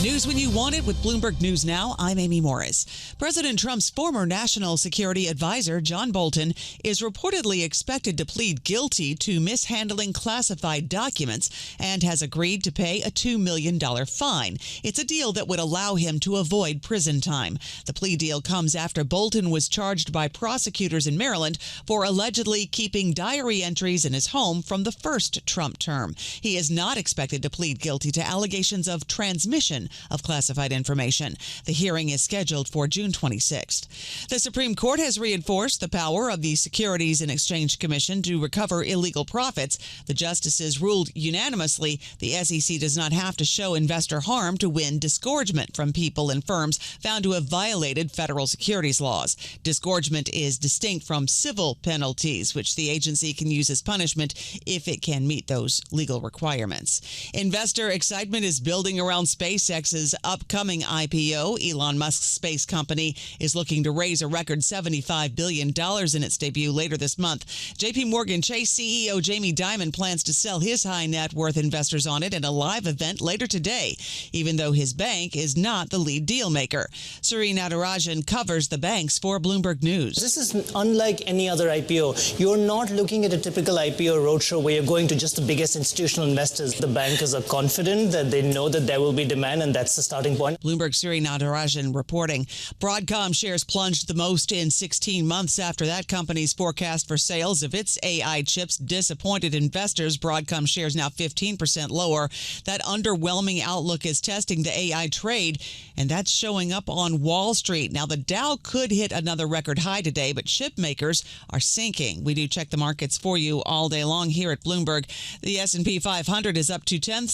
News when you want it with Bloomberg News Now. I'm Amy Morris. President Trump's former national security advisor, John Bolton, is reportedly expected to plead guilty to mishandling classified documents and has agreed to pay a $2 million fine. It's a deal that would allow him to avoid prison time. The plea deal comes after Bolton was charged by prosecutors in Maryland for allegedly keeping diary entries in his home from the first Trump term. He is not expected to plead guilty to allegations of transmission of classified information. The hearing is scheduled for June 26th. The Supreme Court has reinforced the power of the Securities and Exchange Commission to recover illegal profits. The justices ruled unanimously the SEC does not have to show investor harm to win disgorgement from people and firms found to have violated federal securities laws. Disgorgement is distinct from civil penalties, which the agency can use as punishment if it can meet those legal requirements. Investor excitement is building around SpaceX's upcoming IPO. Elon Musk's space company is looking to raise a record $75 billion in its debut later this month. JP Morgan Chase CEO Jamie Dimon plans to sell his high net worth investors on it at a live event later today, even though his bank is not the lead deal maker. Sri Natarajan covers the banks for Bloomberg News. This is unlike any other IPO. You're not looking at a typical IPO roadshow where you're going to just the biggest institutional investors. The bankers are confident that they know that there will be demand, and that's the starting point. Bloomberg Sri Natarajan reporting. Broadcom shares plunged the most in 16 months after that company's forecast for sales of its AI chips disappointed investors. Broadcom shares now 15% lower. That underwhelming outlook is testing the AI trade, and that's showing up on Wall Street. Now, the Dow could hit another record high today, but chip makers are sinking. We do check the markets for you all day long here at Bloomberg. The S&P 500 is up 0.2%.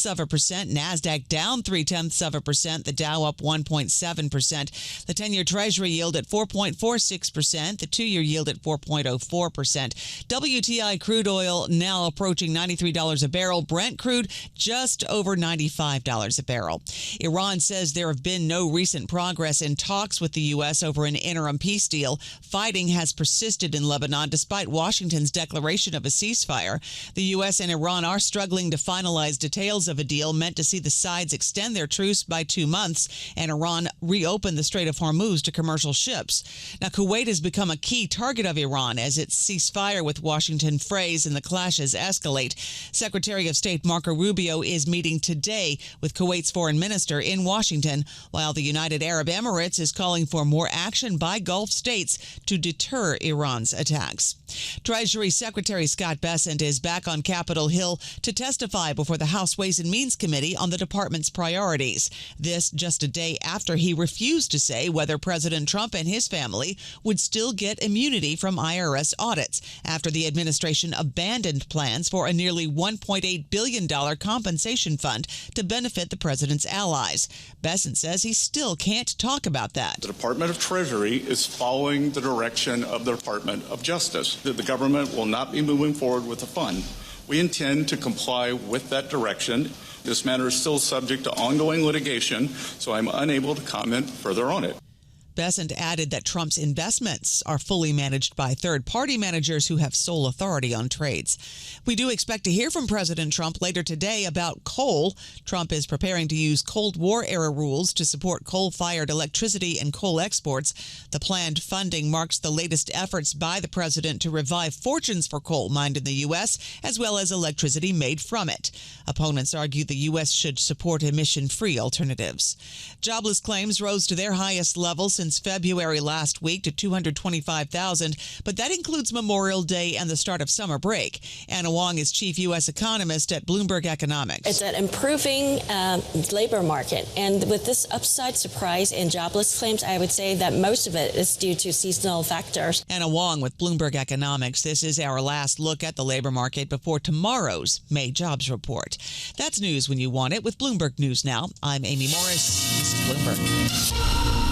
NASDAQ down 0.3%. The Dow up 1.7%. The 10-year Treasury yield at 4.46%. The 2-year yield at 4.04%. WTI crude oil now approaching $93 a barrel. Brent crude just over $95 a barrel. Iran says there have been no recent progress in talks with the U.S. over an interim peace deal. Fighting has persisted in Lebanon despite Washington's declaration of a ceasefire. The U.S. and Iran are struggling to finalize details of a deal meant to see the sides extend their truce by 2 months and Iran reopen the Strait of Hormuz to commercial ships. Now, Kuwait has become a key target of Iran as its ceasefire with Washington frays and the clashes escalate. Secretary of State Marco Rubio is meeting today with Kuwait's foreign minister in Washington, while the United Arab Emirates is calling for more action by Gulf states to deter Iran's attacks. Treasury Secretary Scott Bessent is back on Capitol Hill to testify before the House Ways and Means Committee on the department's priorities. This just a day after he refused to say whether President Trump and his family would still get immunity from IRS audits after the administration abandoned plans for a nearly $1.8 billion compensation fund to benefit the president's allies. Bessent says he still can't talk about that. The Department of Treasury is following the direction of the Department of Justice. The government will not be moving forward with the fund. We intend to comply with that direction. This matter is still subject to ongoing litigation, so I'm unable to comment further on it. Bessent added that Trump's investments are fully managed by third-party managers who have sole authority on trades. We do expect to hear from President Trump later today about coal. Trump is preparing to use Cold War-era rules to support coal-fired electricity and coal exports. The planned funding marks the latest efforts by the president to revive fortunes for coal mined in the U.S., as well as electricity made from it. Opponents argue the U.S. should support emission-free alternatives. Jobless claims rose to their highest level since February last week to 225,000, but that includes Memorial Day and the start of summer break. Anna Wong is chief U.S. economist at Bloomberg Economics. It's an improving labor market, and with this upside surprise in jobless claims, I would say that most of it is due to seasonal factors. Anna Wong with Bloomberg Economics. This is our last look at the labor market before tomorrow's May jobs report. That's news when you want it with Bloomberg News Now. I'm Amy Morris. This is Bloomberg.